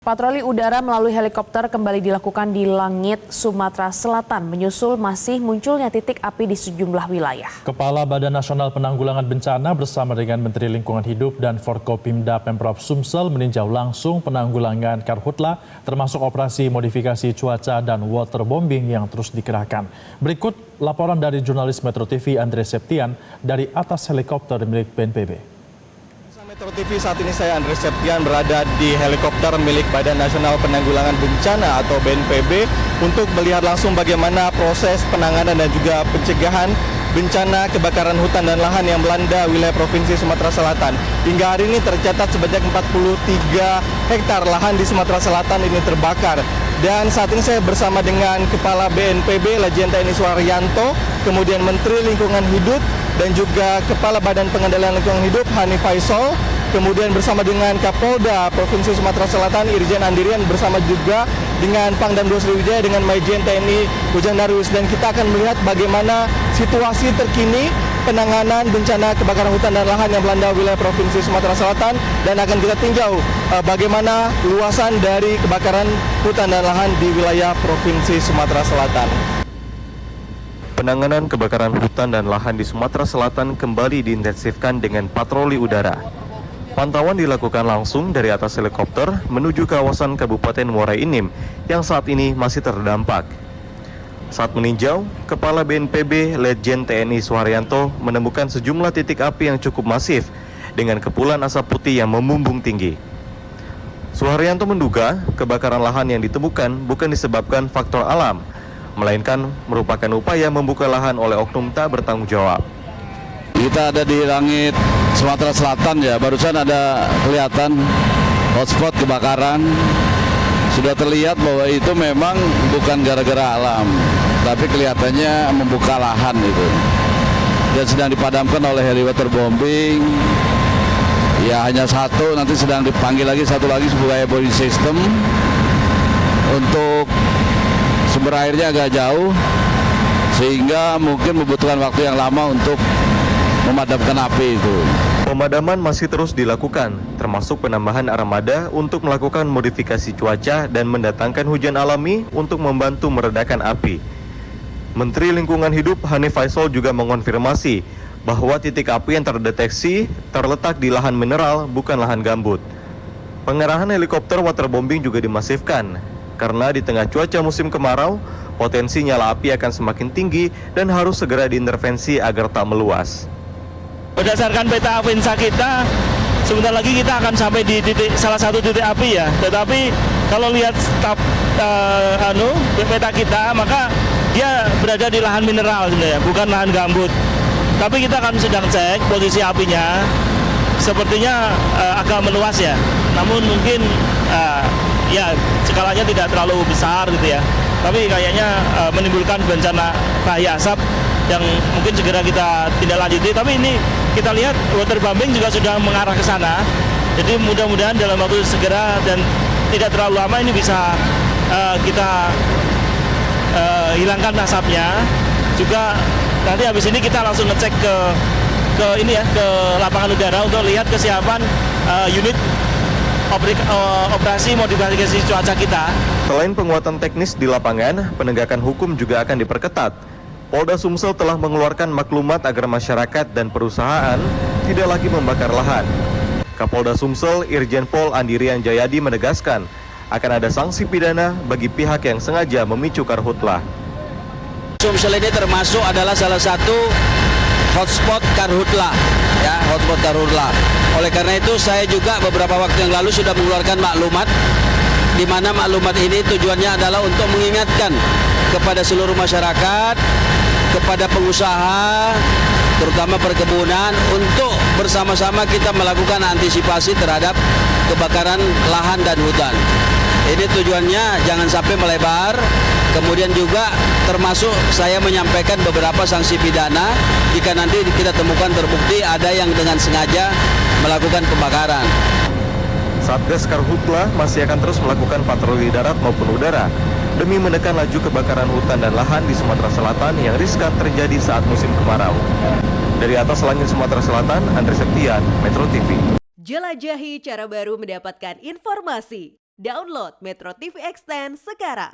Patroli udara melalui helikopter kembali dilakukan di langit Sumatera Selatan, menyusul masih munculnya titik api di sejumlah wilayah. Kepala Badan Nasional Penanggulangan Bencana bersama dengan Menteri Lingkungan Hidup dan Forkopimda Pemprov Sumsel meninjau langsung penanggulangan karhutla, termasuk operasi modifikasi cuaca dan waterbombing yang terus dikerahkan. Berikut laporan dari jurnalis Metro TV Andre Septian dari atas helikopter milik BNPB. Metro TV, saat ini saya Andre Septian berada di helikopter milik Badan Nasional Penanggulangan Bencana atau BNPB untuk melihat langsung bagaimana proses penanganan dan juga pencegahan bencana kebakaran hutan dan lahan yang melanda wilayah Provinsi Sumatera Selatan. Hingga hari ini tercatat sebanyak 43 hektar lahan di Sumatera Selatan ini terbakar. Dan saat ini saya bersama dengan Kepala BNPB Lejen TNI Suharyanto, kemudian Menteri Lingkungan Hidup dan juga Kepala Badan Pengendalian Lingkungan Hidup Hani Faisal, kemudian bersama dengan Kapolda Provinsi Sumatera Selatan Irjen Andirian, bersama juga dengan Pangdam 2 Sriwijaya dengan Majen TNI Ujang Darwis, dan kita akan melihat bagaimana situasi terkini penanganan bencana kebakaran hutan dan lahan yang melanda wilayah Provinsi Sumatera Selatan, dan akan kita tinjau bagaimana luasan dari kebakaran hutan dan lahan di wilayah Provinsi Sumatera Selatan. Penanganan kebakaran hutan dan lahan di Sumatera Selatan kembali diintensifkan dengan patroli udara. Pantauan dilakukan langsung dari atas helikopter menuju kawasan Kabupaten Muara Enim yang saat ini masih terdampak. Saat meninjau, Kepala BNPB Lejen TNI Suharyanto menemukan sejumlah titik api yang cukup masif dengan kepulan asap putih yang membumbung tinggi. Suharyanto menduga kebakaran lahan yang ditemukan bukan disebabkan faktor alam, melainkan merupakan upaya membuka lahan oleh oknum tak bertanggung jawab. Kita ada di langit Sumatera Selatan ya, barusan ada kelihatan hotspot kebakaran. Sudah terlihat bahwa itu memang bukan gara-gara alam, tapi kelihatannya membuka lahan itu. Dan sedang dipadamkan oleh helikopter bombing. Ya hanya satu, nanti sedang dipanggil lagi satu lagi sebagai body system. Untuk sumber airnya agak jauh, sehingga mungkin membutuhkan waktu yang lama untuk memadamkan api itu. Pemadaman masih terus dilakukan, termasuk penambahan armada untuk melakukan modifikasi cuaca dan mendatangkan hujan alami untuk membantu meredakan api. Menteri Lingkungan Hidup Hani Faisal juga mengonfirmasi bahwa titik api yang terdeteksi terletak di lahan mineral, bukan lahan gambut. Pengerahan helikopter waterbombing juga dimasifkan, karena di tengah cuaca musim kemarau, potensi nyala api akan semakin tinggi dan harus segera diintervensi agar tak meluas. Berdasarkan peta Avinsa kita, sebentar lagi kita akan sampai di salah satu titik api ya. Tetapi kalau lihat peta kita, maka dia berada di lahan mineral sebenarnya, bukan lahan gambut. Tapi kita akan sedang cek posisi apinya, sepertinya agak meluas ya. Namun mungkin ya skalanya tidak terlalu besar gitu ya. Tapi kayaknya menimbulkan bencana bahaya asap yang mungkin segera kita tindak lanjuti. Tapi ini kita lihat waterbombing juga sudah mengarah ke sana. Jadi mudah-mudahan dalam waktu segera dan tidak terlalu lama ini bisa kita hilangkan asapnya. Juga nanti habis ini kita langsung ngecek ke lapangan udara untuk lihat kesiapan unit operasi modifikasi cuaca kita. Selain penguatan teknis di lapangan, penegakan hukum juga akan diperketat. Polda Sumsel telah mengeluarkan maklumat agar masyarakat dan perusahaan tidak lagi membakar lahan. Kapolda Sumsel Irjen Pol Andirian Jayadi menegaskan akan ada sanksi pidana bagi pihak yang sengaja memicu karhutlah. Sumsel ini termasuk adalah salah satu hotspot karhutlah, ya, hotspot karhutlah. Oleh karena itu saya juga beberapa waktu yang lalu sudah mengeluarkan maklumat, di mana maklumat ini tujuannya adalah untuk mengingatkan kepada seluruh masyarakat, kepada pengusaha, terutama perkebunan, untuk bersama-sama kita melakukan antisipasi terhadap kebakaran lahan dan hutan. Ini tujuannya jangan sampai melebar. Kemudian juga termasuk saya menyampaikan beberapa sanksi pidana jika nanti kita temukan terbukti ada yang dengan sengaja melakukan pembakaran. Satgas Karhutla masih akan terus melakukan patroli darat maupun udara demi menekan laju kebakaran hutan dan lahan di Sumatera Selatan yang riskan terjadi saat musim kemarau. Dari atas langit Sumatera Selatan, Andre Septian, Metro TV. Jelajahi cara baru mendapatkan informasi. Download Metro TV Extend sekarang.